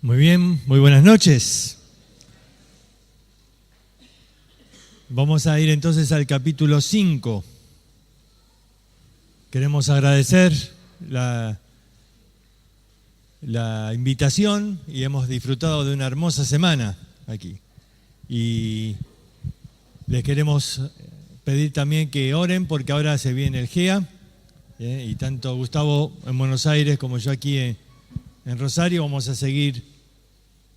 Muy bien, muy buenas noches. Vamos a ir entonces al capítulo 5. Queremos agradecer la invitación y hemos disfrutado de una hermosa semana aquí. Y les queremos pedir también que oren porque ahora se viene el GEA, y tanto Gustavo en Buenos Aires como yo aquí en Rosario vamos a seguir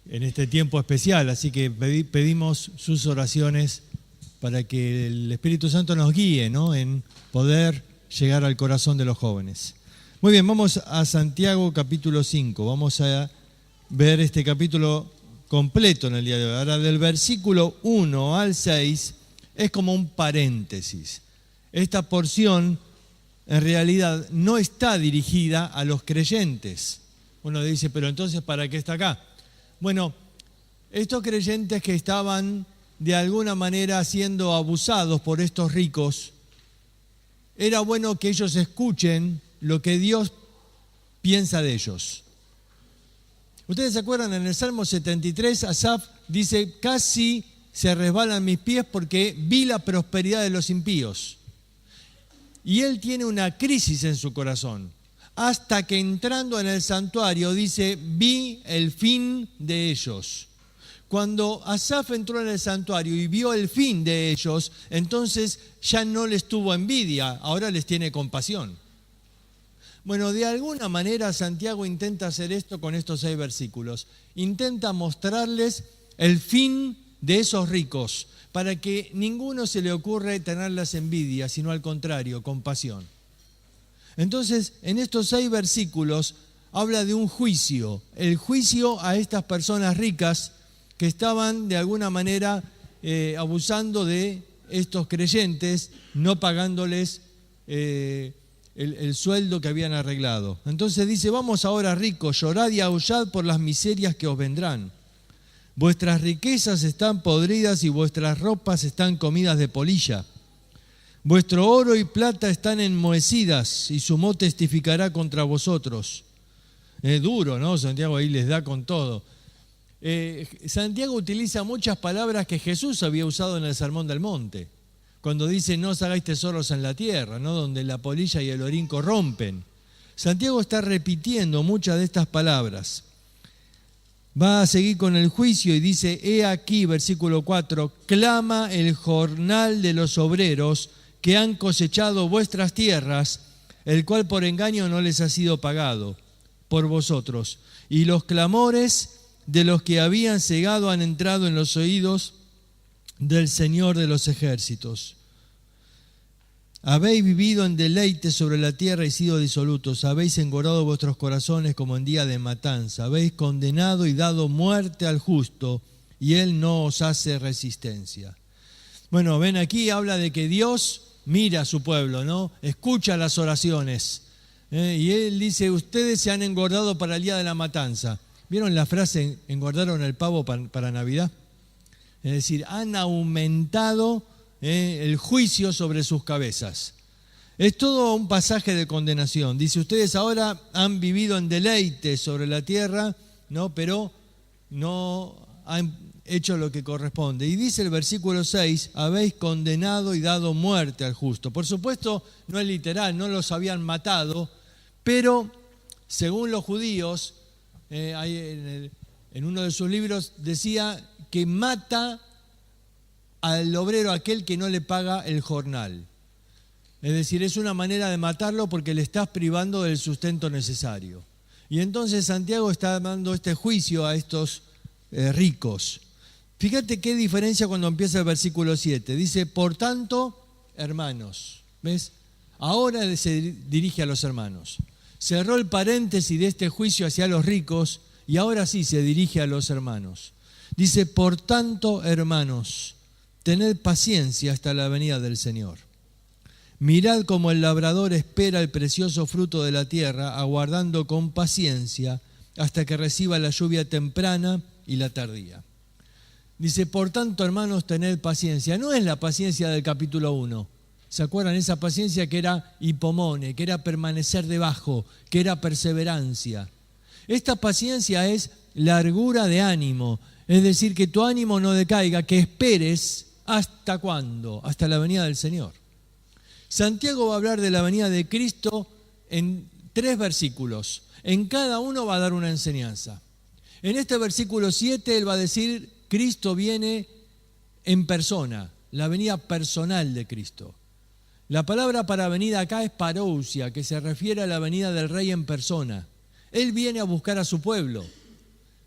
en este tiempo especial, así que pedimos sus oraciones para que el Espíritu Santo nos guíe, ¿no?, en poder llegar al corazón de los jóvenes. Muy bien, vamos a Santiago capítulo 5, vamos a ver este capítulo completo en el día de hoy. Ahora, del versículo 1 al 6 es como un paréntesis. Esta porción en realidad no está dirigida a los creyentes. Uno dice, pero entonces, ¿para qué está acá? Bueno, estos creyentes que estaban de alguna manera siendo abusados por estos ricos, era bueno que ellos escuchen lo que Dios piensa de ellos. Ustedes se acuerdan, en el Salmo 73, Asaf dice, casi se resbalan mis pies porque vi la prosperidad de los impíos. Y él tiene una crisis en su corazón, hasta que entrando en el santuario dice, vi el fin de ellos. Cuando Asaf entró en el santuario y vio el fin de ellos, entonces ya no les tuvo envidia, ahora les tiene compasión. Bueno, de alguna manera Santiago intenta hacer esto con estos 6 versículos. Intenta mostrarles el fin de esos ricos, para que ninguno se le ocurra tenerlas envidia, sino al contrario, compasión. Entonces, en estos 6 versículos habla de un juicio, el juicio a estas personas ricas que estaban de alguna manera abusando de estos creyentes, no pagándoles el sueldo que habían arreglado. Entonces dice, vamos ahora ricos, llorad y aullad por las miserias que os vendrán. Vuestras riquezas están podridas y vuestras ropas están comidas de polilla. Vuestro oro y plata están enmohecidas y su moho testificará contra vosotros. Es duro, ¿no? Santiago ahí les da con todo. Santiago utiliza muchas palabras que Jesús había usado en el Sermón del Monte, cuando dice no os hagáis tesoros en la tierra, ¿no?, donde la polilla y el orín corrompen. Santiago está repitiendo muchas de estas palabras. Va a seguir con el juicio y dice, he aquí, versículo 4, clama el jornal de los obreros que han cosechado vuestras tierras, el cual por engaño no les ha sido pagado por vosotros, y los clamores de los que habían cegado han entrado en los oídos del Señor de los ejércitos. Habéis vivido en deleite sobre la tierra y sido disolutos, habéis engordado vuestros corazones como en día de matanza, habéis condenado y dado muerte al justo, y él no os hace resistencia. Bueno, ven, aquí habla de que Dios mira a su pueblo, ¿no? Escucha las oraciones. Y él dice, ustedes se han engordado para el día de la matanza. ¿Vieron la frase, engordaron el pavo para Navidad? Es decir, han aumentado el juicio sobre sus cabezas. Es todo un pasaje de condenación. Dice, ustedes ahora han vivido en deleite sobre la tierra, ¿no?, pero no han hecho lo que corresponde. Y dice el versículo 6, habéis condenado y dado muerte al justo. Por supuesto, no es literal, no los habían matado, pero según los judíos, en uno de sus libros decía que mata al obrero aquel que no le paga el jornal. Es decir, es una manera de matarlo porque le estás privando del sustento necesario. Y entonces Santiago está dando este juicio a estos ricos. Fíjate qué diferencia cuando empieza el versículo 7. Dice, por tanto, hermanos. ¿Ves? Ahora se dirige a los hermanos. Cerró el paréntesis de este juicio hacia los ricos y ahora sí se dirige a los hermanos. Dice, por tanto, hermanos, tened paciencia hasta la venida del Señor. Mirad cómo el labrador espera el precioso fruto de la tierra, aguardando con paciencia hasta que reciba la lluvia temprana y la tardía. Dice, por tanto, hermanos, tened paciencia. No es la paciencia del capítulo 1. ¿Se acuerdan? Esa paciencia que era hipomone, que era permanecer debajo, que era perseverancia. Esta paciencia es largura de ánimo, es decir, que tu ánimo no decaiga, que esperes ¿hasta cuándo? Hasta la venida del Señor. Santiago va a hablar de la venida de Cristo en 3 versículos. En cada uno va a dar una enseñanza. En este versículo 7 él va a decir, Cristo viene en persona, la venida personal de Cristo. La palabra para venida acá es parousia, que se refiere a la venida del Rey en persona. Él viene a buscar a su pueblo,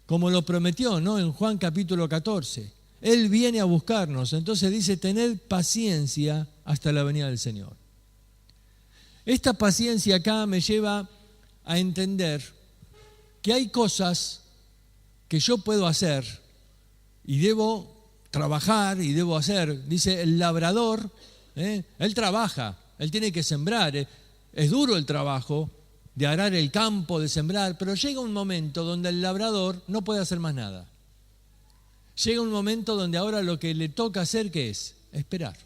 como lo prometió, ¿no? En Juan capítulo 14. Él viene a buscarnos. Entonces dice, tened paciencia hasta la venida del Señor. Esta paciencia acá me lleva a entender que hay cosas que yo puedo hacer y debo trabajar y debo hacer. Dice, el labrador, él trabaja, él tiene que sembrar. Es duro el trabajo de arar el campo, de sembrar, pero llega un momento donde el labrador no puede hacer más nada. Llega un momento donde ahora lo que le toca hacer, ¿qué es? Esperar.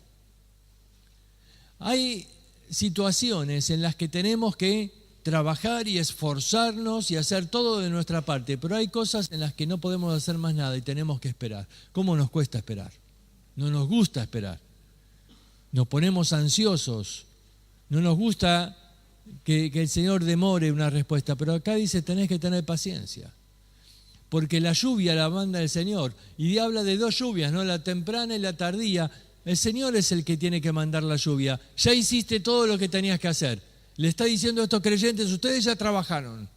Hay situaciones en las que tenemos que trabajar y esforzarnos y hacer todo de nuestra parte, pero hay cosas en las que no podemos hacer más nada y tenemos que esperar. ¿Cómo nos cuesta esperar? No nos gusta esperar. Nos ponemos ansiosos. No nos gusta que el Señor demore una respuesta, pero acá dice, tenés que tener paciencia. Porque la lluvia la manda el Señor. Y habla de 2 lluvias, ¿no? La temprana y la tardía. El Señor es el que tiene que mandar la lluvia. Ya hiciste todo lo que tenías que hacer. Le está diciendo a estos creyentes, ustedes ya trabajaron.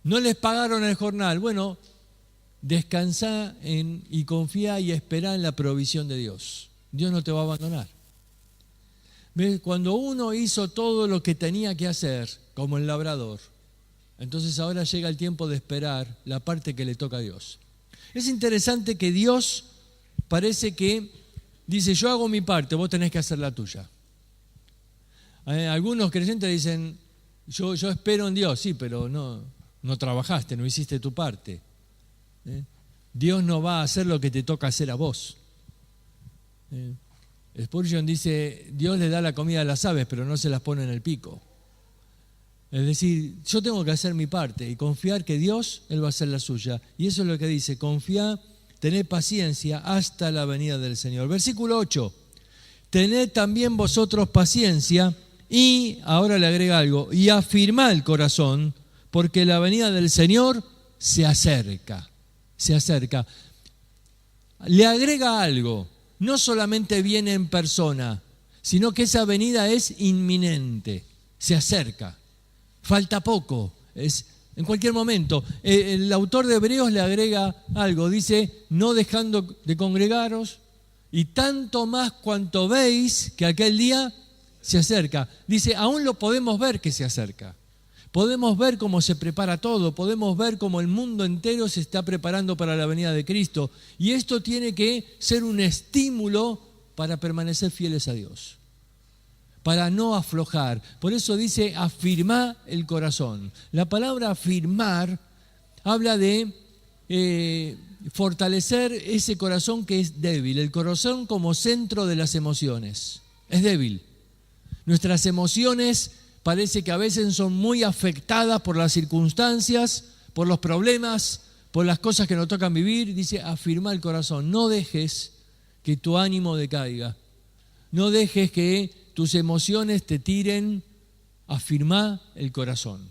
No les pagaron el jornal. Bueno, descansá y confía y espera en la provisión de Dios. Dios no te va a abandonar. ¿Ves? Cuando uno hizo todo lo que tenía que hacer, como el labrador, entonces ahora llega el tiempo de esperar la parte que le toca a Dios. Es interesante que Dios parece que dice, yo hago mi parte, vos tenés que hacer la tuya. Algunos creyentes dicen, yo espero en Dios, sí, pero no trabajaste, no hiciste tu parte. Dios no va a hacer lo que te toca hacer a vos. Spurgeon dice, Dios le da la comida a las aves, pero no se las pone en el pico. Es decir, yo tengo que hacer mi parte y confiar que Dios, Él va a hacer la suya. Y eso es lo que dice, confía, tened paciencia hasta la venida del Señor. Versículo 8, tened también vosotros paciencia y, ahora le agrega algo, y afirmad el corazón, porque la venida del Señor se acerca, se acerca. Le agrega algo, no solamente viene en persona, sino que esa venida es inminente, se acerca. Falta poco, es en cualquier momento. El autor de Hebreos le agrega algo, dice, no dejando de congregaros, y tanto más cuanto veis que aquel día se acerca. Dice, aún lo podemos ver que se acerca. Podemos ver cómo se prepara todo, podemos ver cómo el mundo entero se está preparando para la venida de Cristo. Y esto tiene que ser un estímulo para permanecer fieles a Dios, para no aflojar. Por eso dice, afirmá el corazón. La palabra afirmar habla de fortalecer ese corazón que es débil. El corazón como centro de las emociones. Es débil. Nuestras emociones parece que a veces son muy afectadas por las circunstancias, por los problemas, por las cosas que nos tocan vivir. Dice, afirmá el corazón. No dejes que tu ánimo decaiga. No dejes que tus emociones te tiren. Afirmá el corazón.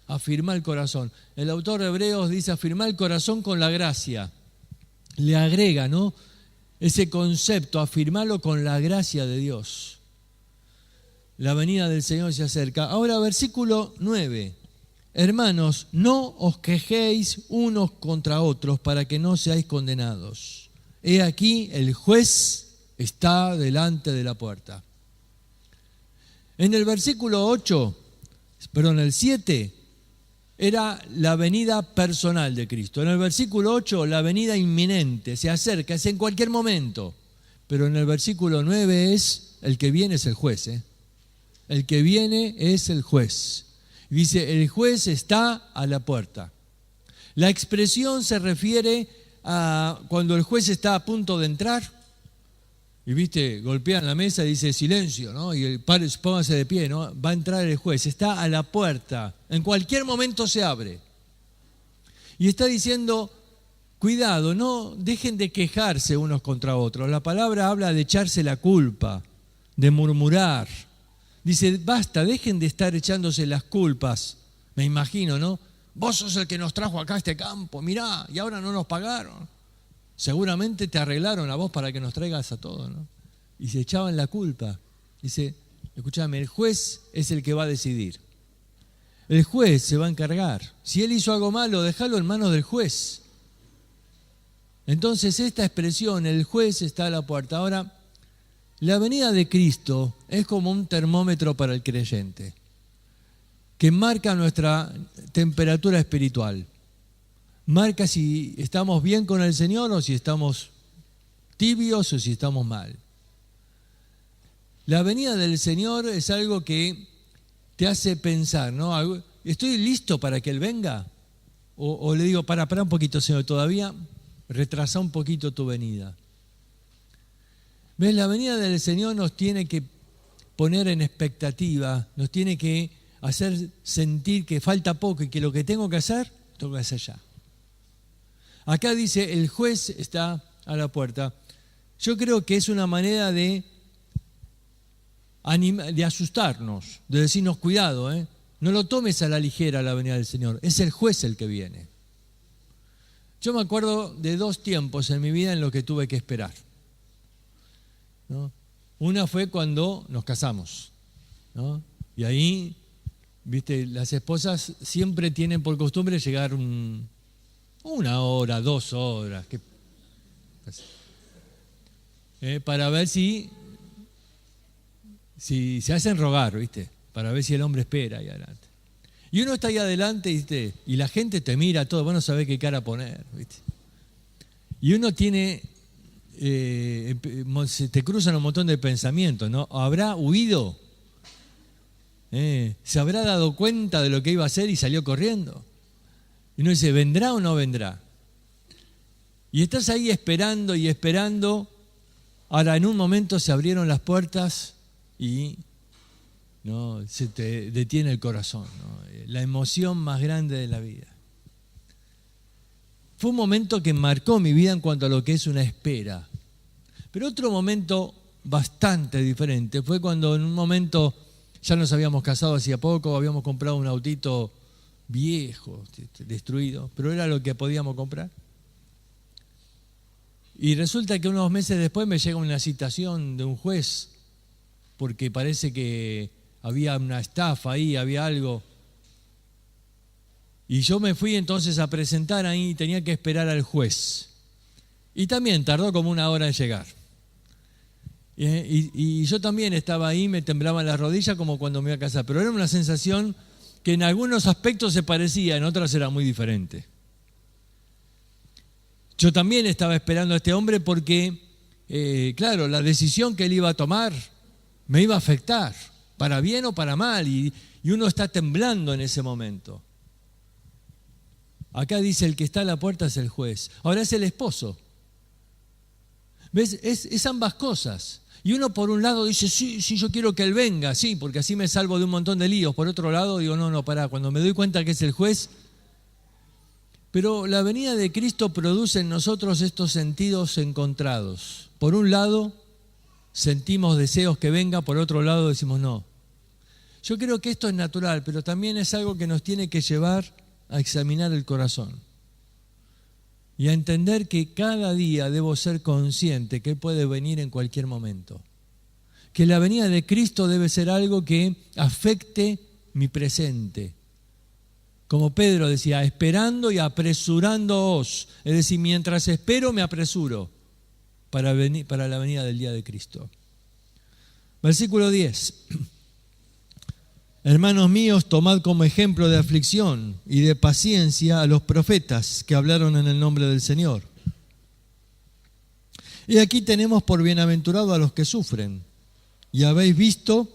Afirmá el corazón. El autor de Hebreos dice, afirmá el corazón con la gracia. Le agrega, ¿no? Ese concepto, afirmarlo con la gracia de Dios. La venida del Señor se acerca. Ahora, versículo 9. Hermanos, no os quejéis unos contra otros para que no seáis condenados. He aquí, el juez está delante de la puerta. En el versículo 7, era la venida personal de Cristo. En el versículo 8, la venida inminente, se acerca, es en cualquier momento. Pero en el versículo 9 es, el que viene es el juez, El que viene es el juez. Dice, el juez está a la puerta. La expresión se refiere a cuando el juez está a punto de entrar y golpean la mesa y dice silencio, ¿no? Y el padre póngase de pie, ¿no? Va a entrar el juez, está a la puerta, en cualquier momento se abre. Y está diciendo, cuidado, no dejen de quejarse unos contra otros. La palabra habla de echarse la culpa, de murmurar. Dice, basta, dejen de estar echándose las culpas. Me imagino, ¿no? Vos sos el que nos trajo acá a este campo, mirá, y ahora no nos pagaron. Seguramente te arreglaron a vos para que nos traigas a todos, ¿no? Y se echaban la culpa. Dice, escúchame, el juez es el que va a decidir. El juez se va a encargar. Si él hizo algo malo, déjalo en manos del juez. Entonces esta expresión, el juez está a la puerta. Ahora, la venida de Cristo es como un termómetro para el creyente, que marca nuestra temperatura espiritual. Marca si estamos bien con el Señor o si estamos tibios o si estamos mal. La venida del Señor es algo que te hace pensar, ¿no? ¿Estoy listo para que Él venga? O le digo, para un poquito, Señor, todavía retrasa un poquito tu venida. ¿Ves? La venida del Señor nos tiene que poner en expectativa, nos tiene que hacer sentir que falta poco y que lo que tengo que hacer ya. Acá dice, el juez está a la puerta. Yo creo que es una manera de asustarnos, de decirnos, cuidado, no lo tomes a la ligera la venida del Señor, es el juez el que viene. Yo me acuerdo de 2 tiempos en mi vida en los que tuve que esperar, ¿no? Una fue cuando nos casamos, ¿no? Y ahí, viste, las esposas siempre tienen por costumbre llegar 1 hora, 2 horas, para ver si se hacen rogar, ¿viste? Para ver si el hombre espera ahí adelante. Y uno está ahí adelante, ¿viste? Y la gente te mira todo, vos no sabés qué cara poner, ¿viste? Y uno tiene, te cruzan un montón de pensamientos, ¿no? ¿Habrá huido? ¿Se habrá dado cuenta de lo que iba a hacer y salió corriendo? Y uno dice, ¿vendrá o no vendrá? Y estás ahí esperando y esperando. Ahora, en un momento se abrieron las puertas y no, se te detiene el corazón, ¿no? La emoción más grande de la vida. Fue un momento que marcó mi vida en cuanto a lo que es una espera. Pero otro momento bastante diferente fue cuando en un momento ya nos habíamos casado hacía poco, habíamos comprado un autito viejo, destruido, pero era lo que podíamos comprar. Y resulta que unos meses después me llega una citación de un juez porque parece que había una estafa ahí, había algo. Y yo me fui entonces a presentar ahí y tenía que esperar al juez. Y también tardó como 1 hora en llegar. Y yo también estaba ahí, me temblaban las rodillas como cuando me iba a casar, pero era una sensación que en algunos aspectos se parecía, en otras era muy diferente. Yo también estaba esperando a este hombre porque, claro, la decisión que él iba a tomar me iba a afectar, para bien o para mal, y uno está temblando en ese momento. Acá dice, el que está a la puerta es el juez. Ahora es el esposo. ¿Ves? Es ambas cosas. Y uno por un lado dice, sí, yo quiero que él venga, sí, porque así me salvo de un montón de líos. Por otro lado digo, no, pará, cuando me doy cuenta que es el juez. Pero la venida de Cristo produce en nosotros estos sentidos encontrados. Por un lado, sentimos deseos que venga, por otro lado decimos no. Yo creo que esto es natural, pero también es algo que nos tiene que llevar a examinar el corazón y a entender que cada día debo ser consciente que Él puede venir en cualquier momento. Que la venida de Cristo debe ser algo que afecte mi presente. Como Pedro decía, esperando y apresurándoos. Es decir, mientras espero me apresuro para la venida del día de Cristo. Versículo 10. Hermanos míos, tomad como ejemplo de aflicción y de paciencia a los profetas que hablaron en el nombre del Señor. Y aquí tenemos por bienaventurado a los que sufren. Y habéis visto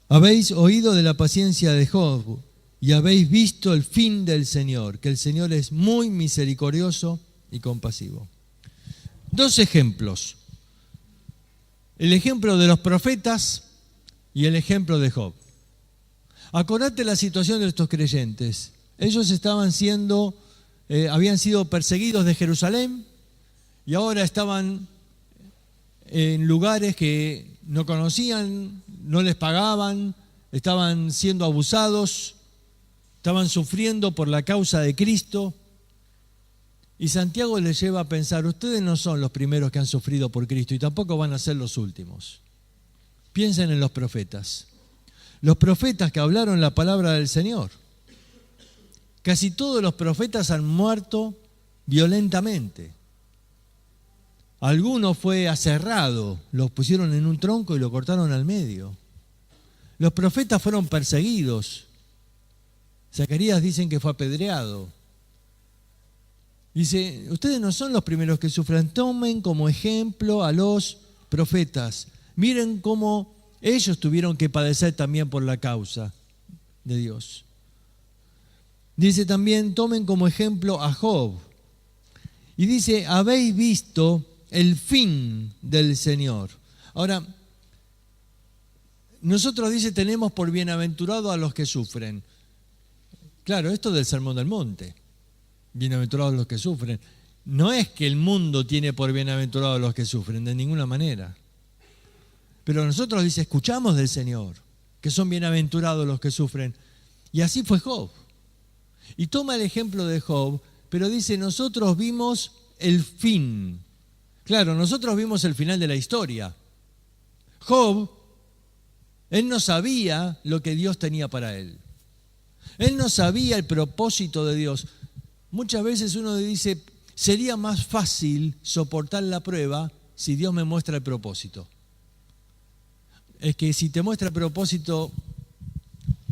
habéis oído de la paciencia de Job y habéis visto el fin del Señor, que el Señor es muy misericordioso y compasivo. 2 ejemplos. El ejemplo de los profetas y el ejemplo de Job. Acordate la situación de estos creyentes. Ellos habían sido perseguidos de Jerusalén y ahora estaban en lugares que no conocían, no les pagaban, estaban siendo abusados, estaban sufriendo por la causa de Cristo. Y Santiago les lleva a pensar, ustedes no son los primeros que han sufrido por Cristo y tampoco van a ser los últimos. Piensen en los profetas. Los profetas que hablaron la palabra del Señor. Casi todos los profetas han muerto violentamente. Alguno fue aserrado, los pusieron en un tronco y lo cortaron al medio. Los profetas fueron perseguidos. Zacarías dicen que fue apedreado. Dice, ustedes no son los primeros que sufren, tomen como ejemplo a los profetas. Miren cómo ellos tuvieron que padecer también por la causa de Dios. Dice también, tomen como ejemplo a Job. Y dice, habéis visto el fin del Señor. Ahora, nosotros, dice, tenemos por bienaventurado a los que sufren. Claro, esto del Sermón del Monte. Bienaventurados los que sufren. No es que el mundo tiene por bienaventurados los que sufren, de ninguna manera. Pero nosotros, dice, escuchamos del Señor, que son bienaventurados los que sufren. Y así fue Job. Y toma el ejemplo de Job, pero dice, nosotros vimos el fin. Claro, nosotros vimos el final de la historia. Job, él no sabía lo que Dios tenía para él. Él no sabía el propósito de Dios. Muchas veces uno dice, sería más fácil soportar la prueba si Dios me muestra el propósito. Es que si te muestra el propósito,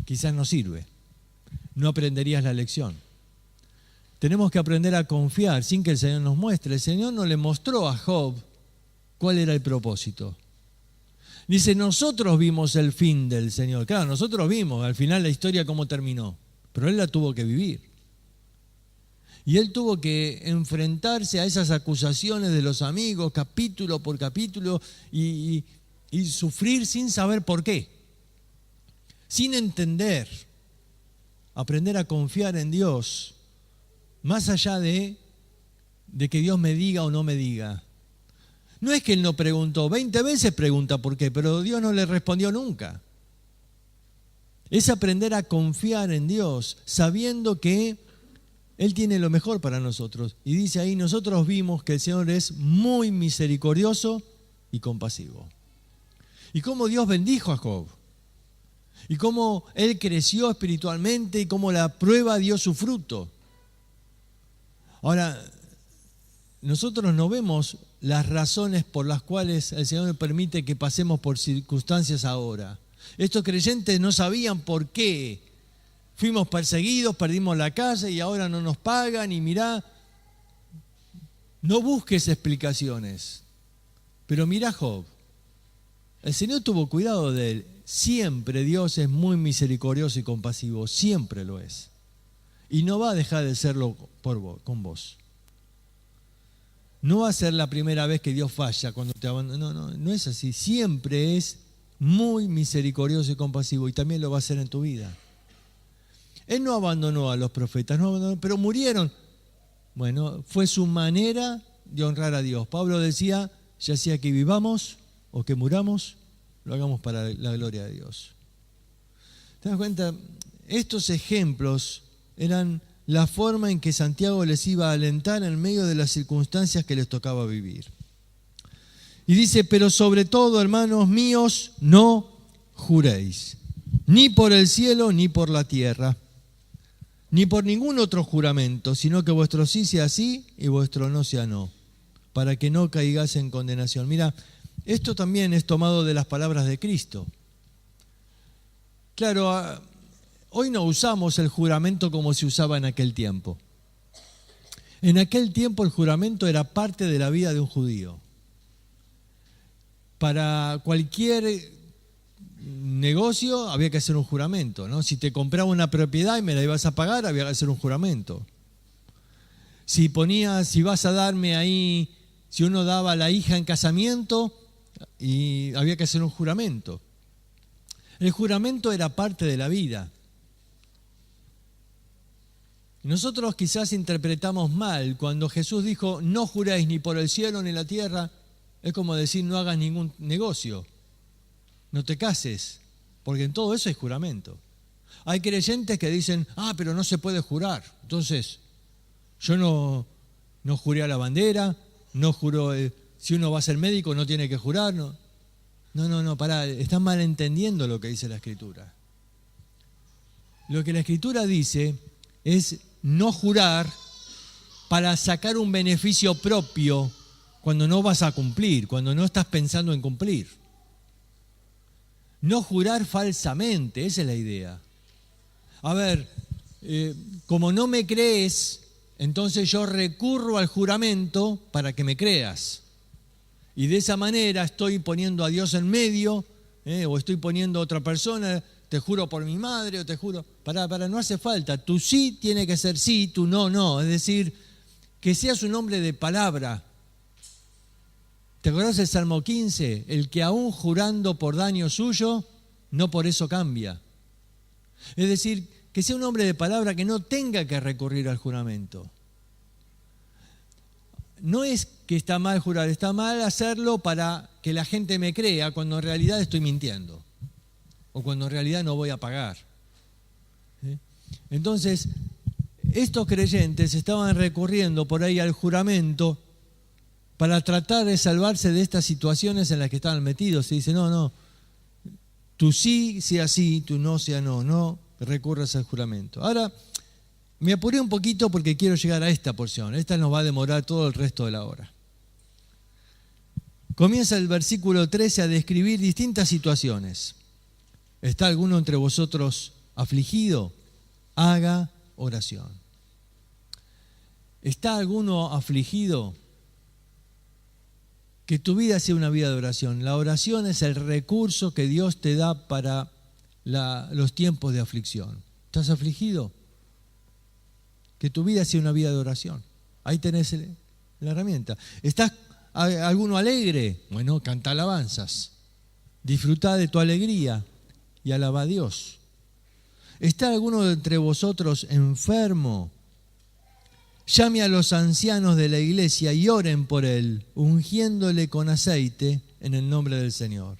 quizás no sirve. No aprenderías la lección. Tenemos que aprender a confiar sin que el Señor nos muestre. El Señor no le mostró a Job cuál era el propósito. Dice, nosotros vimos el fin del Señor. Claro, nosotros vimos al final la historia cómo terminó, pero él la tuvo que vivir. Y él tuvo que enfrentarse a esas acusaciones de los amigos, capítulo por capítulo, y sufrir sin saber por qué, sin entender, aprender a confiar en Dios, más allá de que Dios me diga o no me diga. No es que él no preguntó, 20 veces pregunta por qué, pero Dios no le respondió nunca. Es aprender a confiar en Dios, sabiendo que Él tiene lo mejor para nosotros. Y dice ahí, nosotros vimos que el Señor es muy misericordioso y compasivo. Y cómo Dios bendijo a Job. Y cómo él creció espiritualmente y cómo la prueba dio su fruto. Ahora, nosotros no vemos las razones por las cuales el Señor permite que pasemos por circunstancias ahora. Estos creyentes no sabían por qué. Fuimos perseguidos, perdimos la casa y ahora no nos pagan y mirá, no busques explicaciones. Pero mirá Job, el Señor tuvo cuidado de él. Siempre Dios es muy misericordioso y compasivo, siempre lo es. Y no va a dejar de serlo con vos. No va a ser la primera vez que Dios falla cuando te abandona. No es así. Siempre es muy misericordioso y compasivo y también lo va a hacer en tu vida. Él no abandonó a los profetas, pero murieron. Bueno, fue su manera de honrar a Dios. Pablo decía, ya sea que vivamos o que muramos, lo hagamos para la gloria de Dios. ¿Te das cuenta? Estos ejemplos eran la forma en que Santiago les iba a alentar en medio de las circunstancias que les tocaba vivir. Y dice, pero sobre todo, hermanos míos, no juréis, ni por el cielo ni por la tierra, ni por ningún otro juramento, sino que vuestro sí sea sí y vuestro no sea no, para que no caigáis en condenación. Mira, esto también es tomado de las palabras de Cristo. Claro, hoy no usamos el juramento como se usaba en aquel tiempo. En aquel tiempo el juramento era parte de la vida de un judío. Para cualquier negocio había que hacer un juramento, ¿no? Si te compraba una propiedad y me la ibas a pagar, había que hacer un juramento. Si vas a darme ahí, si uno daba a la hija en casamiento, y había que hacer un juramento. El juramento era parte de la vida. Nosotros quizás interpretamos mal cuando Jesús dijo, no juréis ni por el cielo ni la tierra. Es como decir, no hagas ningún negocio, no te cases, porque en todo eso hay juramento. Hay creyentes que dicen, pero no se puede jurar. Entonces, yo no juré a la bandera, no juro, si uno va a ser médico no tiene que jurar. No, pará, estás malentendiendo lo que dice la Escritura. Lo que la Escritura dice es no jurar para sacar un beneficio propio cuando no vas a cumplir, cuando no estás pensando en cumplir. No jurar falsamente, esa es la idea. A ver, como no me crees, entonces yo recurro al juramento para que me creas. Y de esa manera estoy poniendo a Dios en medio, o estoy poniendo a otra persona, te juro por mi madre, o te juro... Para, no hace falta. Tu sí tiene que ser sí, tu no, no. Es decir, que seas un hombre de palabra. ¿Te acordás del Salmo 15? El que aún jurando por daño suyo, no por eso cambia. Es decir, que sea un hombre de palabra que no tenga que recurrir al juramento. No es que está mal jurar, está mal hacerlo para que la gente me crea cuando en realidad estoy mintiendo o cuando en realidad no voy a pagar. Entonces, estos creyentes estaban recurriendo por ahí al juramento para tratar de salvarse de estas situaciones en las que estaban metidos. Se dice, no, tu sí sea sí, tu no sea no recurras al juramento. Ahora, me apuré un poquito porque quiero llegar a esta porción. Esta nos va a demorar todo el resto de la hora. Comienza el versículo 13 a describir distintas situaciones. ¿Está alguno entre vosotros afligido? Haga oración. ¿Está alguno afligido? Que tu vida sea una vida de oración. La oración es el recurso que Dios te da para los tiempos de aflicción. ¿Estás afligido? Que tu vida sea una vida de oración. Ahí tenés la herramienta. ¿Estás alguno alegre? Bueno, canta alabanzas. Disfruta de tu alegría y alaba a Dios. ¿Está alguno de entre vosotros enfermo? Llame a los ancianos de la iglesia y oren por él, ungiéndole con aceite en el nombre del Señor.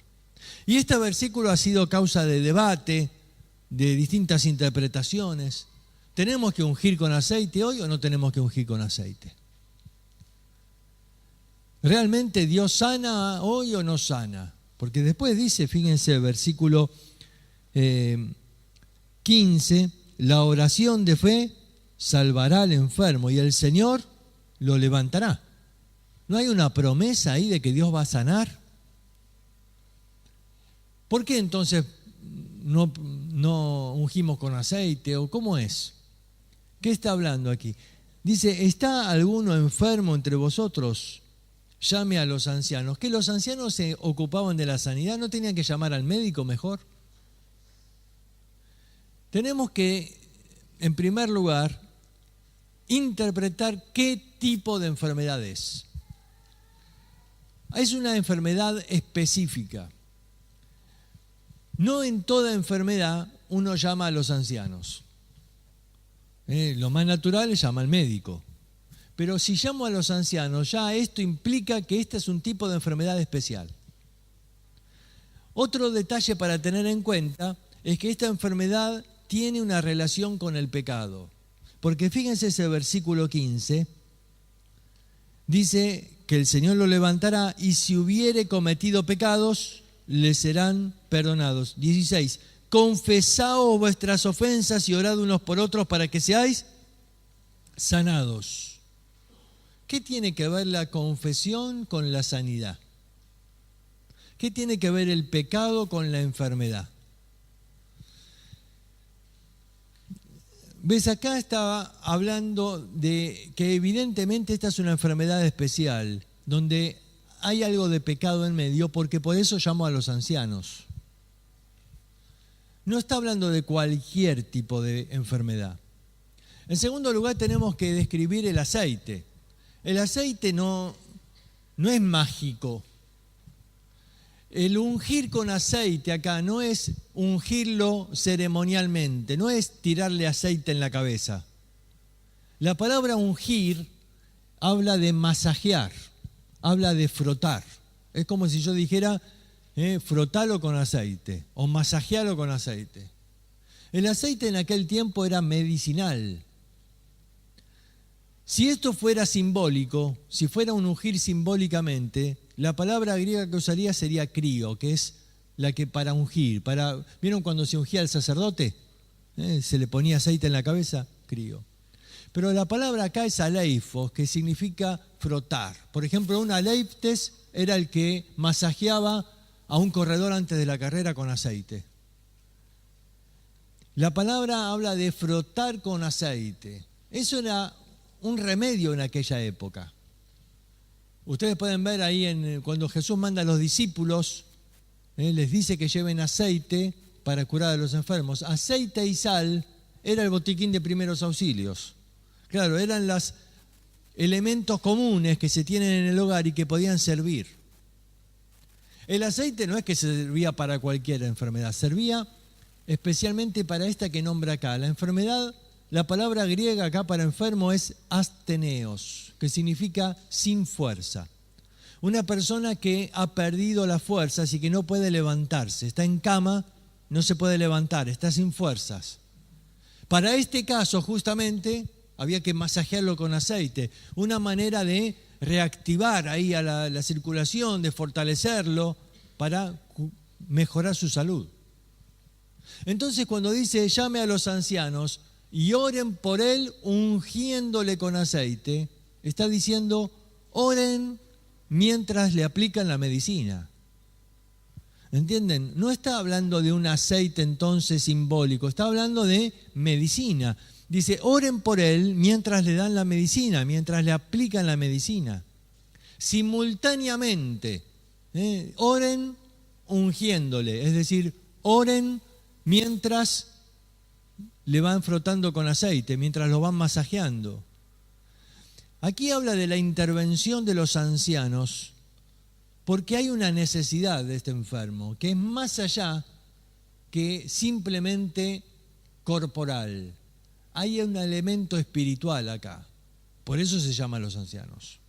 Y este versículo ha sido causa de debate, de distintas interpretaciones. ¿Tenemos que ungir con aceite hoy o no tenemos que ungir con aceite? ¿Realmente Dios sana hoy o no sana? Porque después dice, fíjense, versículo 15, la oración de fe salvará al enfermo y el Señor lo levantará. ¿No hay una promesa ahí de que Dios va a sanar? ¿Por qué entonces no ungimos con aceite? ¿O cómo es? ¿Qué está hablando aquí? Dice, ¿está alguno enfermo entre vosotros? Llame a los ancianos. ¿Que los ancianos se ocupaban de la sanidad? ¿No tenían que llamar al médico mejor? Tenemos que, en primer lugar, interpretar qué tipo de enfermedad es. Es una enfermedad específica. No en toda enfermedad uno llama a los ancianos. Lo más natural es llamar al médico. Pero si llamo a los ancianos, ya esto implica que este es un tipo de enfermedad especial. Otro detalle para tener en cuenta es que esta enfermedad tiene una relación con el pecado. Porque fíjense ese versículo 15, dice que el Señor lo levantará y si hubiere cometido pecados, le serán perdonados. 16, confesaos vuestras ofensas y orad unos por otros para que seáis sanados. ¿Qué tiene que ver la confesión con la sanidad? ¿Qué tiene que ver el pecado con la enfermedad? ¿Ves? Acá estaba hablando de que evidentemente esta es una enfermedad especial, donde hay algo de pecado en medio, porque por eso llamo a los ancianos. No está hablando de cualquier tipo de enfermedad. En segundo lugar, tenemos que describir el aceite. El aceite no es mágico. el ungir con aceite acá no es ungirlo ceremonialmente, no es tirarle aceite en la cabeza. La palabra ungir habla de masajear, habla de frotar. Es como si yo dijera, frotalo con aceite o masajealo con aceite. El aceite en aquel tiempo era medicinal. Si esto fuera simbólico, si fuera un ungir simbólicamente, la palabra griega que usaría sería crío, que es la que para ungir. ¿Vieron cuando se ungía al sacerdote? Se le ponía aceite en la cabeza, crío. Pero la palabra acá es aleifos, que significa frotar. Por ejemplo, un aleiptes era el que masajeaba a un corredor antes de la carrera con aceite. La palabra habla de frotar con aceite. Eso era un remedio en aquella época. Ustedes pueden ver ahí cuando Jesús manda a los discípulos, les dice que lleven aceite para curar a los enfermos. Aceite y sal era el botiquín de primeros auxilios. Claro, eran los elementos comunes que se tienen en el hogar y que podían servir. El aceite no es que servía para cualquier enfermedad, servía especialmente para esta que nombra acá. La enfermedad, la palabra griega acá para enfermo es asteneos, que significa sin fuerza. Una persona que ha perdido las fuerzas y que no puede levantarse, está en cama, no se puede levantar, está sin fuerzas. Para este caso, justamente, había que masajearlo con aceite, una manera de reactivar ahí a la circulación, de fortalecerlo para mejorar su salud. Entonces, cuando dice llame a los ancianos y oren por él ungiéndole con aceite, está diciendo oren mientras le aplican la medicina. ¿Entienden? No está hablando de un aceite entonces simbólico, está hablando de medicina. Dice, oren por él mientras le dan la medicina, mientras le aplican la medicina. Simultáneamente, oren ungiéndole, es decir, oren mientras le van frotando con aceite, mientras lo van masajeando. Aquí habla de la intervención de los ancianos, porque hay una necesidad de este enfermo, que es más allá que simplemente corporal. Hay un elemento espiritual acá. Por eso se llama a los ancianos.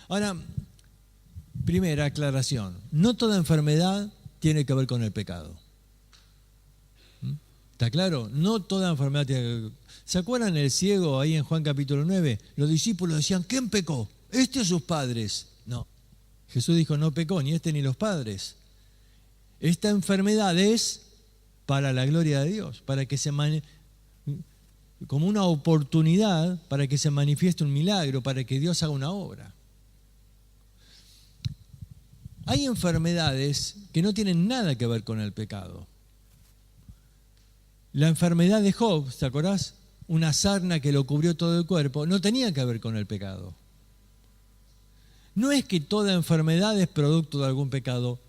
Ahora, primera aclaración. No toda enfermedad tiene que ver con el pecado. ¿Está claro? No toda enfermedad tiene que ver. ¿Se acuerdan el ciego ahí en Juan capítulo 9? Los discípulos decían, ¿quién pecó? ¿Este o sus padres? No. Jesús dijo, no pecó ni este ni los padres. Esta enfermedad es para la gloria de Dios, para que como una oportunidad para que se manifieste un milagro, para que Dios haga una obra. Hay enfermedades que no tienen nada que ver con el pecado. La enfermedad de Job, ¿te acordás? Una sarna que lo cubrió todo el cuerpo, no tenía que ver con el pecado. No es que toda enfermedad es producto de algún pecado.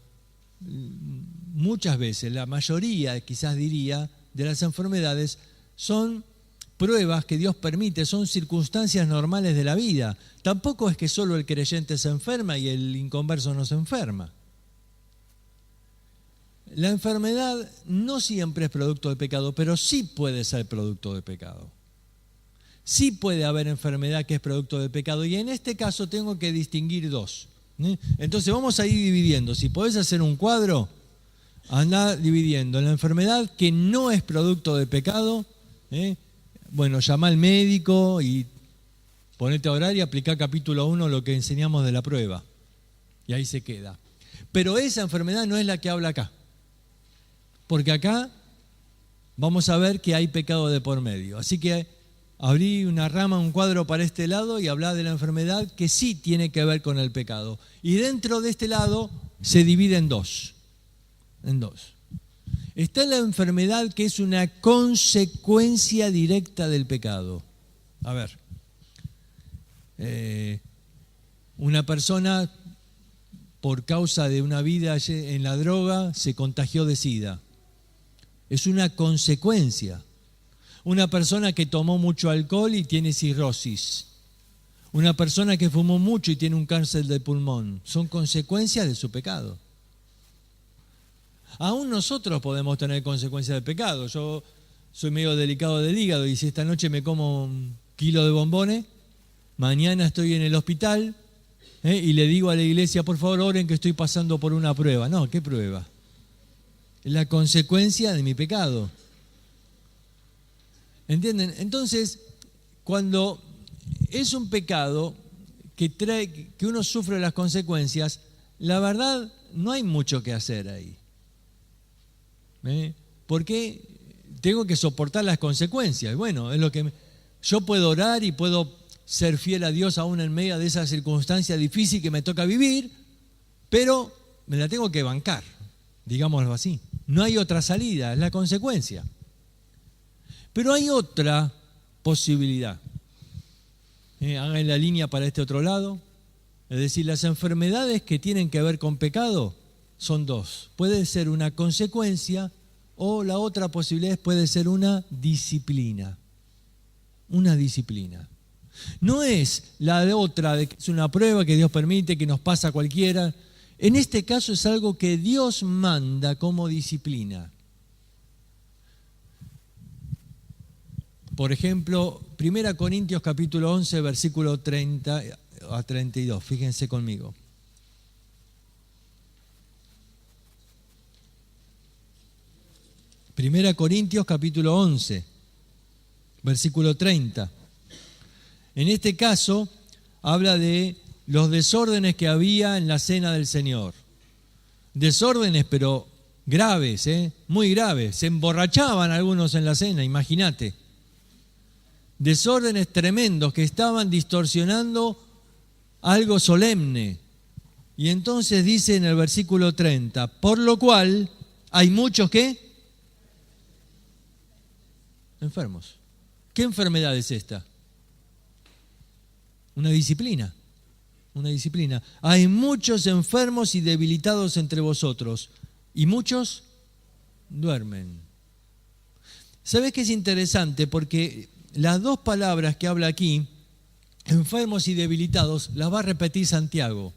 Muchas veces, la mayoría, quizás diría, de las enfermedades son pruebas que Dios permite, son circunstancias normales de la vida. Tampoco es que solo el creyente se enferma y el inconverso no se enferma. La enfermedad no siempre es producto de pecado, pero sí puede ser producto de pecado. Sí puede haber enfermedad que es producto de pecado y en este caso tengo que distinguir dos. Entonces vamos a ir dividiendo. Si podés hacer un cuadro, anda dividiendo. La enfermedad que no es producto de pecado, bueno, llama al médico y ponete a orar y aplica capítulo 1 lo que enseñamos de la prueba. Y ahí se queda. Pero esa enfermedad no es la que habla acá. Porque acá vamos a ver que hay pecado de por medio. Así que abrí una rama, un cuadro para este lado y hablá de la enfermedad que sí tiene que ver con el pecado. Y dentro de este lado se divide en dos. Está la enfermedad que es una consecuencia directa del pecado. A ver, una persona por causa de una vida en la droga se contagió de SIDA. Es una consecuencia. Una persona que tomó mucho alcohol y tiene cirrosis. Una persona que fumó mucho y tiene un cáncer de pulmón. Son consecuencias de su pecado. Aún nosotros podemos tener consecuencias del pecado. Yo soy medio delicado del hígado y si esta noche me como 1 kilo de bombones, mañana estoy en el hospital y le digo a la iglesia, por favor, oren que estoy pasando por una prueba. No, ¿qué prueba? Es la consecuencia de mi pecado. ¿Entienden? Entonces, cuando es un pecado que uno sufre las consecuencias, la verdad no hay mucho que hacer ahí. Porque tengo que soportar las consecuencias. Bueno, es lo que yo puedo orar y puedo ser fiel a Dios aún en medio de esa circunstancia difícil que me toca vivir, pero me la tengo que bancar, digámoslo así. No hay otra salida, es la consecuencia. Pero hay otra posibilidad. Hagan la línea para este otro lado. Es decir, las enfermedades que tienen que ver con pecado son dos. Puede ser una consecuencia o la otra posibilidad puede ser una disciplina. Una disciplina. No es la de otra, de que es una prueba que Dios permite, que nos pasa a cualquiera. En este caso es algo que Dios manda como disciplina. Por ejemplo, 1 Corintios capítulo 11, versículo 30 a 32. Fíjense conmigo. Primera Corintios capítulo 11, versículo 30. En este caso, habla de los desórdenes que había en la cena del Señor. Desórdenes, pero graves, muy graves. Se emborrachaban algunos en la cena, imagínate. Desórdenes tremendos que estaban distorsionando algo solemne. Y entonces dice en el versículo 30, por lo cual hay muchos que enfermos. ¿Qué enfermedad es esta? Una disciplina. Una disciplina. Hay muchos enfermos y debilitados entre vosotros, y muchos duermen. ¿Sabes qué es interesante? Porque las dos palabras que habla aquí, enfermos y debilitados, las va a repetir Santiago.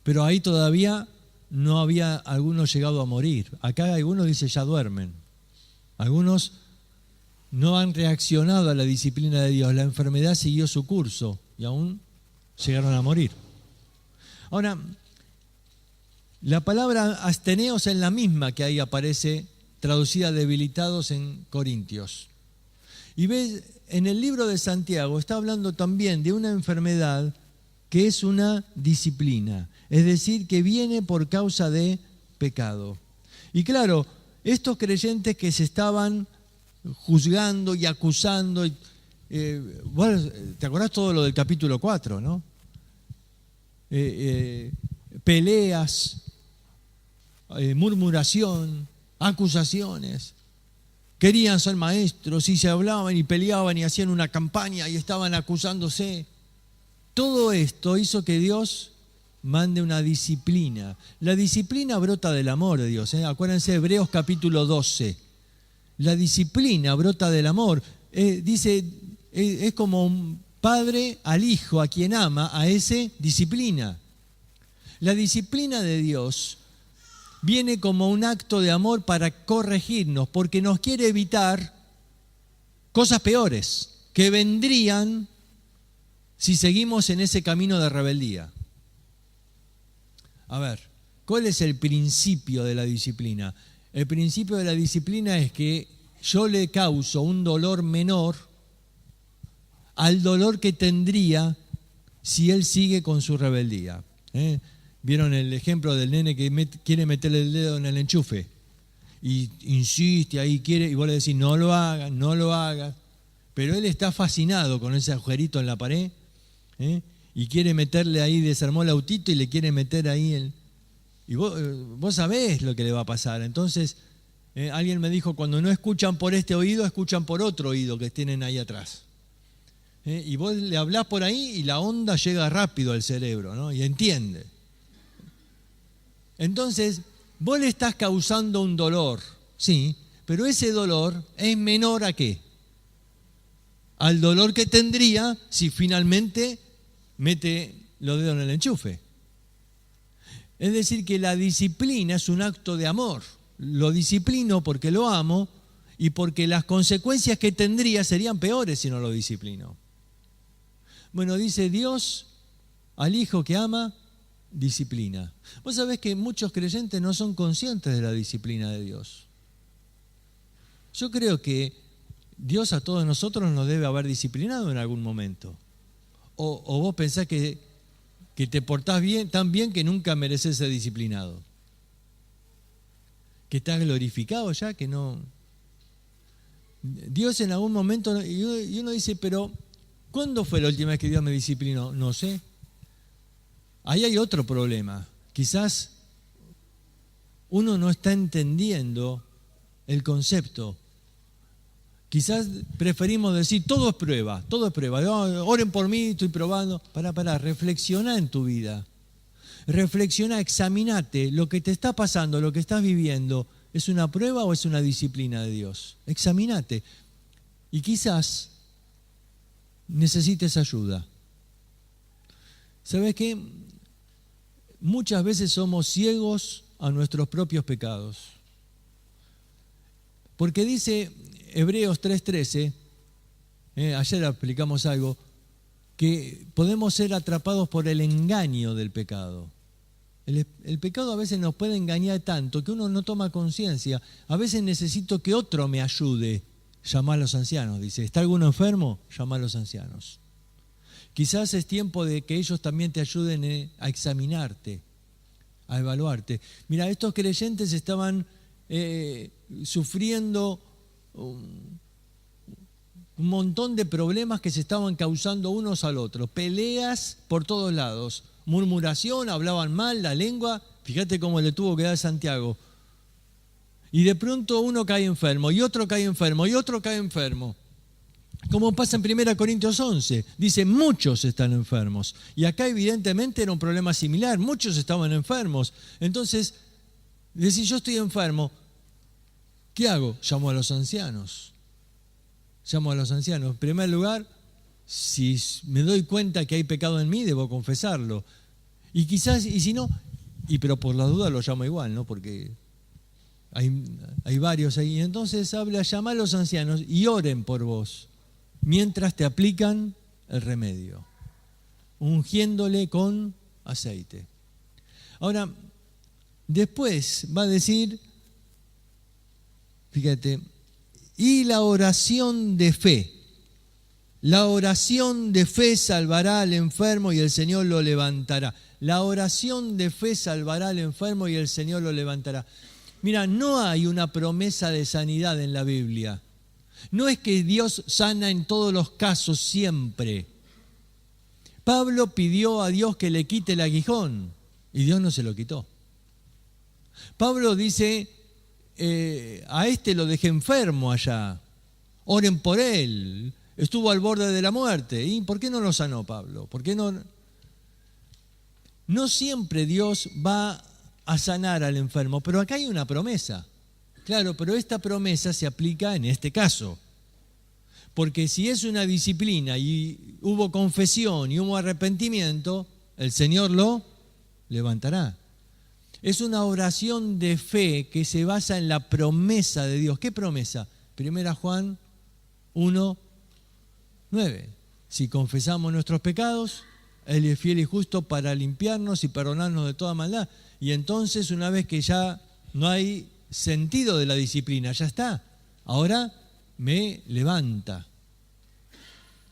Pero ahí todavía no había algunos llegado a morir. Acá algunos dice ya duermen. Algunos no han reaccionado a la disciplina de Dios. La enfermedad siguió su curso y aún llegaron a morir. Ahora, la palabra asteneos es la misma que ahí aparece traducida debilitados en Corintios. Y ves, en el libro de Santiago está hablando también de una enfermedad que es una disciplina, es decir, que viene por causa de pecado. Y claro, estos creyentes que se estaban juzgando y acusando, bueno, ¿te acordás todo lo del capítulo 4, no? Peleas, murmuración, acusaciones. Querían ser maestros y se hablaban y peleaban y hacían una campaña y estaban acusándose. Todo esto hizo que Dios mande una disciplina. La disciplina brota del amor de Dios. Acuérdense, Hebreos capítulo 12. La disciplina brota del amor. Dice, es como un padre al hijo, a quien ama, a ese disciplina. La disciplina de Dios viene como un acto de amor para corregirnos, porque nos quiere evitar cosas peores que vendrían si seguimos en ese camino de rebeldía. A ver, ¿cuál es el principio de la disciplina? El principio de la disciplina es que yo le causo un dolor menor al dolor que tendría si él sigue con su rebeldía. ¿Vieron el ejemplo del nene que quiere meterle el dedo en el enchufe? Y insiste ahí, quiere, y vos le decís, no lo hagas, no lo hagas. Pero él está fascinado con ese agujerito en la pared, y quiere meterle ahí, desarmó el autito y le quiere meter ahí y vos sabés lo que le va a pasar. Entonces, alguien me dijo, cuando no escuchan por este oído, escuchan por otro oído que tienen ahí atrás. Y vos le hablás por ahí y la onda llega rápido al cerebro, ¿no? Y entiende. Entonces, vos le estás causando un dolor, sí, pero ese dolor es menor ¿a qué? Al dolor que tendría si finalmente mete los dedos en el enchufe. Es decir, que la disciplina es un acto de amor. Lo disciplino porque lo amo y porque las consecuencias que tendría serían peores si no lo disciplino. Bueno, dice Dios al hijo que ama, disciplina. Vos sabés que muchos creyentes no son conscientes de la disciplina de Dios. Yo creo que Dios a todos nosotros nos debe haber disciplinado en algún momento. O vos pensás que te portás bien, tan bien que nunca mereces ser disciplinado. Que estás glorificado ya, que no... Dios en algún momento, y uno dice, pero ¿cuándo fue la última vez que Dios me disciplinó? No sé. Ahí hay otro problema. Quizás uno no está entendiendo el concepto. Quizás preferimos decir, todo es prueba, todo es prueba. Oren por mí, estoy probando. Pará, reflexiona en tu vida. Reflexiona, examinate lo que te está pasando, lo que estás viviendo. ¿Es una prueba o es una disciplina de Dios? Examinate. Y quizás necesites ayuda. ¿Sabes qué? Muchas veces somos ciegos a nuestros propios pecados. Porque dice Hebreos 3:13, ayer aplicamos algo, que podemos ser atrapados por el engaño del pecado. El pecado a veces nos puede engañar tanto que uno no toma conciencia. A veces necesito que otro me ayude. Llama a los ancianos, dice. ¿Está alguno enfermo? Llama a los ancianos. Quizás es tiempo de que ellos también te ayuden a examinarte, a evaluarte. Mira, estos creyentes estaban sufriendo un montón de problemas que se estaban causando unos al otro. Peleas por todos lados. Murmuración, hablaban mal, la lengua. Fíjate cómo le tuvo que dar Santiago. Y de pronto uno cae enfermo, y otro cae enfermo, y otro cae enfermo. Como pasa en 1 Corintios 11. Dice, muchos están enfermos. Y acá evidentemente era un problema similar. Muchos estaban enfermos. Entonces, decís, yo estoy enfermo. ¿Qué hago? Llamo a los ancianos. Llamo a los ancianos. En primer lugar, si me doy cuenta que hay pecado en mí, debo confesarlo. Y quizás, y si no, pero por la duda lo llamo igual, ¿no? Porque hay varios ahí. Entonces llama a los ancianos y oren por vos, mientras te aplican el remedio, ungiéndole con aceite. Ahora, después va a decir, fíjate, y la oración de fe. La oración de fe salvará al enfermo y el Señor lo levantará. La oración de fe salvará al enfermo y el Señor lo levantará. Mira, no hay una promesa de sanidad en la Biblia. No es que Dios sana en todos los casos siempre. Pablo pidió a Dios que le quite el aguijón y Dios no se lo quitó. Pablo dice, a este lo dejé enfermo allá, oren por él, estuvo al borde de la muerte. ¿Y por qué no lo sanó Pablo? ¿Por qué no? No siempre Dios va a sanar al enfermo, pero acá hay una promesa. Claro, pero esta promesa se aplica en este caso. Porque si es una disciplina y hubo confesión y hubo arrepentimiento, el Señor lo levantará. Es una oración de fe que se basa en la promesa de Dios. ¿Qué promesa? 1 Juan 1:9. Si confesamos nuestros pecados, Él es fiel y justo para limpiarnos y perdonarnos de toda maldad. Y entonces, una vez que ya no hay sentido de la disciplina, ya está. Ahora me levanta.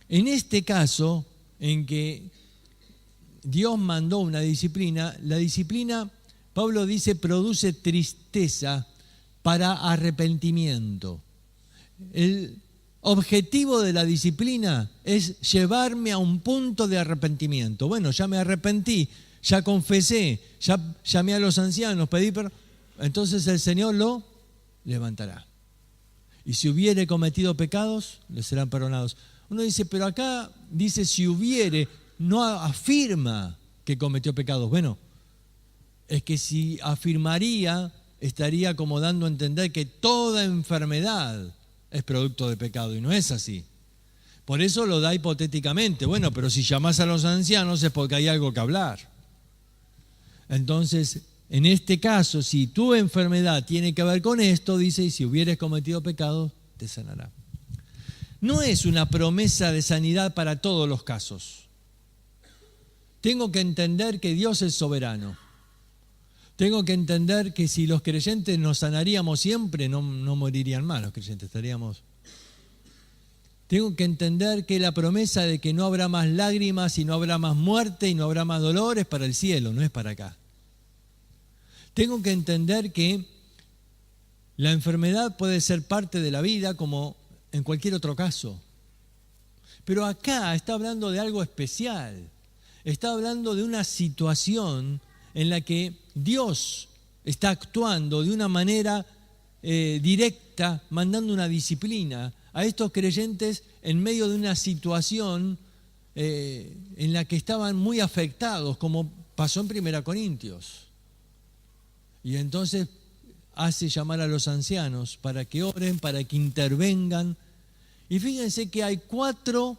En este caso, en que Dios mandó una disciplina, la disciplina, Pablo dice, produce tristeza para arrepentimiento. El objetivo de la disciplina es llevarme a un punto de arrepentimiento. Bueno, ya me arrepentí, ya confesé, ya llamé a los ancianos, pedí perdón. Entonces el Señor lo levantará. Y si hubiere cometido pecados, le serán perdonados. Uno dice, pero acá dice si hubiere, no afirma que cometió pecados. Bueno, es que si afirmaría, estaría como dando a entender que toda enfermedad es producto de pecado, y no es así. Por eso lo da hipotéticamente. Bueno, pero si llamás a los ancianos es porque hay algo que hablar. Entonces, en este caso, si tu enfermedad tiene que ver con esto, dice, y si hubieres cometido pecado, te sanará. No es una promesa de sanidad para todos los casos. Tengo que entender que Dios es soberano. Tengo que entender que si los creyentes nos sanaríamos siempre, no morirían más los creyentes, estaríamos... Tengo que entender que la promesa de que no habrá más lágrimas y no habrá más muerte y no habrá más dolor es para el cielo, no es para acá. Tengo que entender que la enfermedad puede ser parte de la vida como en cualquier otro caso. Pero acá está hablando de algo especial. Está hablando de una situación en la que Dios está actuando de una manera directa, mandando una disciplina a estos creyentes en medio de una situación en la que estaban muy afectados, como pasó en 1 Corintios. Y entonces hace llamar a los ancianos para que oren, para que intervengan. Y fíjense que hay cuatro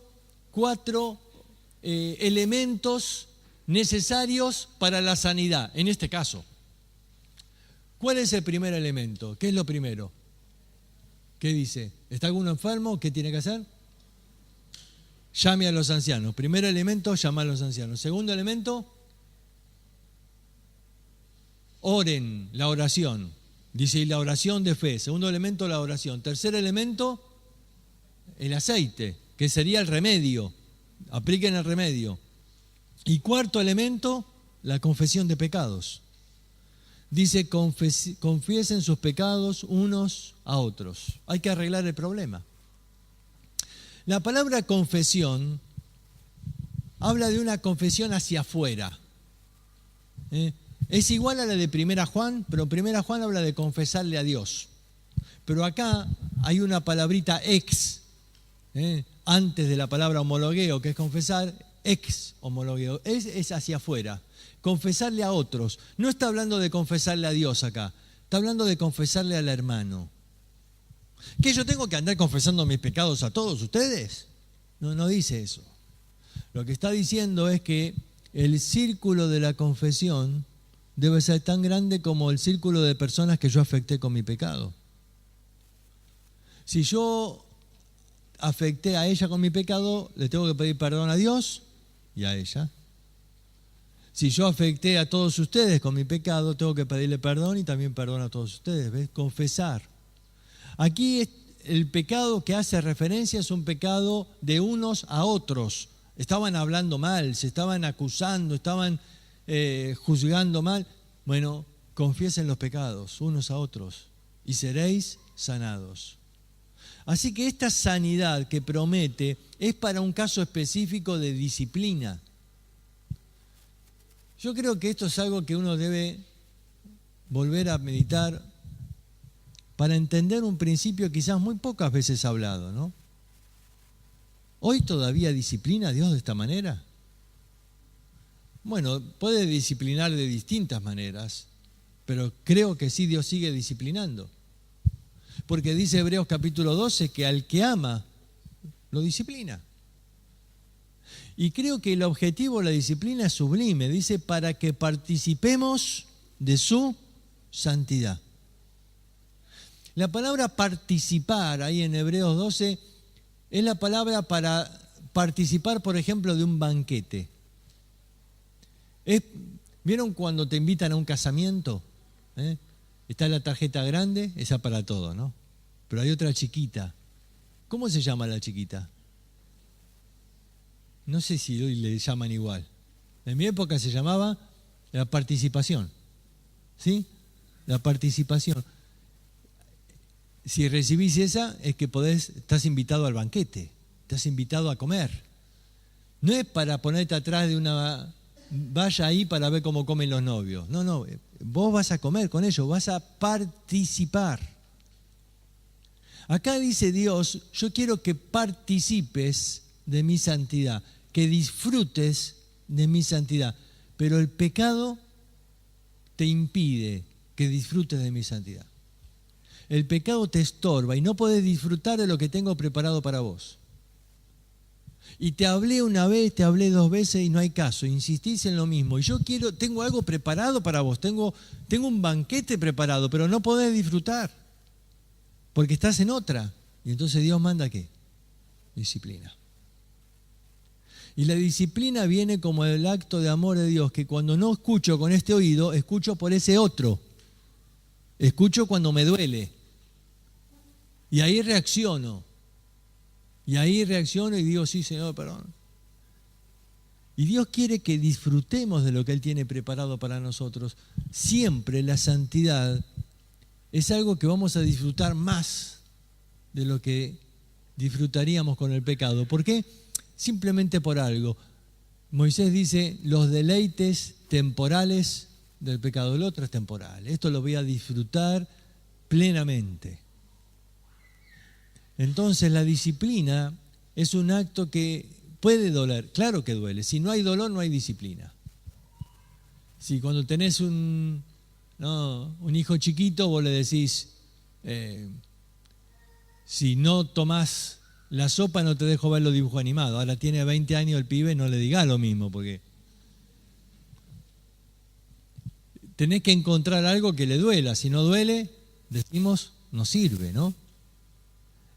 elementos necesarios para la sanidad, en este caso. ¿Cuál es el primer elemento? ¿Qué es lo primero? ¿Qué dice? ¿Está alguno enfermo? ¿Qué tiene que hacer? Llame a los ancianos. Primer elemento, llama a los ancianos. Segundo elemento, oren, la oración. Dice, y la oración de fe. Segundo elemento, la oración. Tercer elemento, el aceite, que sería el remedio. Apliquen el remedio. Y cuarto elemento, la confesión de pecados. Dice, confiesen sus pecados unos a otros. Hay que arreglar el problema. La palabra confesión habla de una confesión hacia afuera. Es igual a la de 1 Juan, pero 1 Juan habla de confesarle a Dios. Pero acá hay una palabrita ex, antes de la palabra homologueo, que es confesar, ex homologueo, es hacia afuera. Confesarle a otros. No está hablando de confesarle a Dios acá, está hablando de confesarle al hermano. ¿Qué, yo tengo que andar confesando mis pecados a todos ustedes? No dice eso. Lo que está diciendo es que el círculo de la confesión debe ser tan grande como el círculo de personas que yo afecté con mi pecado. Si yo afecté a ella con mi pecado, le tengo que pedir perdón a Dios y a ella. Si yo afecté a todos ustedes con mi pecado, tengo que pedirle perdón y también perdón a todos ustedes. ¿Ves? Confesar. Aquí el pecado que hace referencia es un pecado de unos a otros. Estaban hablando mal, se estaban acusando, estaban juzgando mal. Bueno, confiesen los pecados unos a otros y seréis sanados. Así que esta sanidad que promete es para un caso específico de disciplina. Yo creo que esto es algo que uno debe volver a meditar para entender un principio quizás muy pocas veces hablado, ¿no? ¿Hoy todavía disciplina a Dios de esta manera? Bueno, puede disciplinar de distintas maneras, pero creo que sí Dios sigue disciplinando. Porque dice Hebreos capítulo 12 que al que ama, lo disciplina. Y creo que el objetivo de la disciplina es sublime. Dice, para que participemos de su santidad. La palabra participar, ahí en Hebreos 12, es la palabra para participar, por ejemplo, de un banquete. ¿Vieron cuando te invitan a un casamiento? Está la tarjeta grande, esa para todo, ¿no? Pero hay otra chiquita. ¿Cómo se llama la chiquita? No sé si hoy le llaman igual. En mi época se llamaba la participación. ¿Sí? La participación. Si recibís esa, es que estás invitado al banquete, estás invitado a comer. No es para ponerte atrás de una valla ahí para ver cómo comen los novios. No, vos vas a comer con ellos, vas a participar. Acá dice Dios, yo quiero que participes de mi santidad, que disfrutes de mi santidad, pero el pecado te impide que disfrutes de mi santidad. El pecado te estorba y no podés disfrutar de lo que tengo preparado para vos. Y te hablé una vez, te hablé 2 veces y no hay caso, insistís en lo mismo. Y yo tengo algo preparado para vos, tengo un banquete preparado, pero no podés disfrutar, porque estás en otra. Y entonces Dios manda ¿qué? Disciplina. Y la disciplina viene como el acto de amor de Dios, que cuando no escucho con este oído, escucho por ese otro. Escucho cuando me duele. Y ahí reacciono. Y digo, sí, Señor, perdón. Y Dios quiere que disfrutemos de lo que Él tiene preparado para nosotros. Siempre la santidad es algo que vamos a disfrutar más de lo que disfrutaríamos con el pecado. ¿Por qué? Simplemente por algo. Moisés dice, los deleites temporales del pecado, el otro es temporal. Esto lo voy a disfrutar plenamente. Entonces la disciplina es un acto que puede doler, claro que duele. Si no hay dolor, no hay disciplina. Si cuando tenés un hijo chiquito, vos le decís, si no tomás la sopa no te dejo ver los dibujos animados. Ahora tiene 20 años el pibe, no le digas lo mismo, porque tenés que encontrar algo que le duela. Si no duele, decimos, no sirve, ¿no?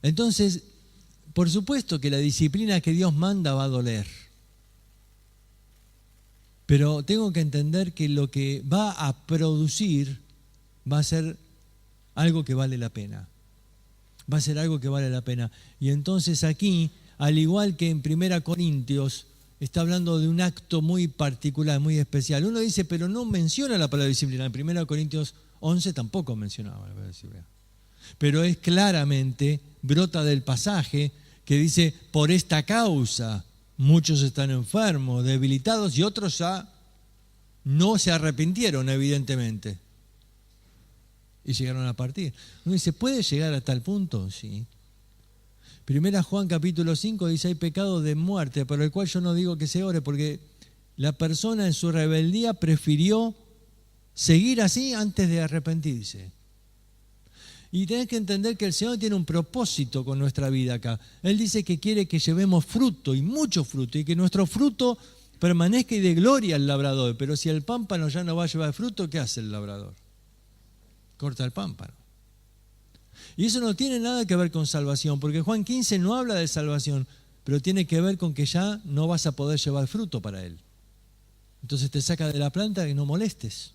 Entonces, por supuesto que la disciplina que Dios manda va a doler. Pero tengo que entender que lo que va a producir va a ser algo que vale la pena. Va a ser algo que vale la pena. Y entonces aquí, al igual que en 1 Corintios, está hablando de un acto muy particular, muy especial. Uno dice, pero no menciona la palabra disciplina. En 1 Corintios 11 tampoco mencionaba la palabra disciplina. Pero es claramente, brota del pasaje, que dice, por esta causa muchos están enfermos, debilitados, y otros ya no se arrepintieron, evidentemente. Y llegaron a partir. Uno dice, ¿puede llegar a tal punto? Sí. 1 Juan capítulo 5 dice, hay pecado de muerte, por el cual yo no digo que se ore, porque la persona en su rebeldía prefirió seguir así antes de arrepentirse. Y tenés que entender que el Señor tiene un propósito con nuestra vida acá. Él dice que quiere que llevemos fruto, y mucho fruto, y que nuestro fruto permanezca y dé gloria al labrador. Pero si el pámpano ya no va a llevar fruto, ¿qué hace el labrador? Corta el pámpano. Y eso no tiene nada que ver con salvación, porque Juan 15 no habla de salvación, pero tiene que ver con que ya no vas a poder llevar fruto para él. Entonces te saca de la planta, que no molestes,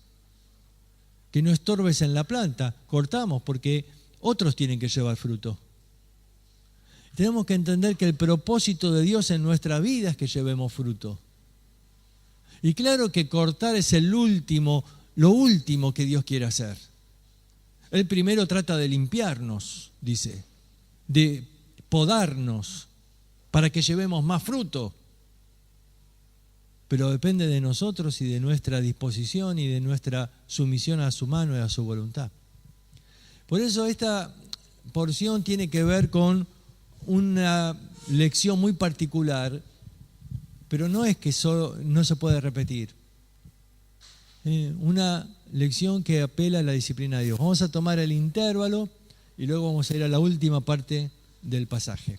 que no estorbes en la planta. Cortamos porque otros tienen que llevar fruto. Tenemos que entender que el propósito de Dios en nuestra vida es que llevemos fruto. Y claro que cortar es lo último que Dios quiere hacer. Él primero trata de limpiarnos, dice, de podarnos para que llevemos más fruto. Pero depende de nosotros y de nuestra disposición y de nuestra sumisión a su mano y a su voluntad. Por eso esta porción tiene que ver con una lección muy particular, pero no es que no se puede repetir. Una lección que apela a la disciplina de Dios. Vamos a tomar el intervalo y luego vamos a ir a la última parte del pasaje.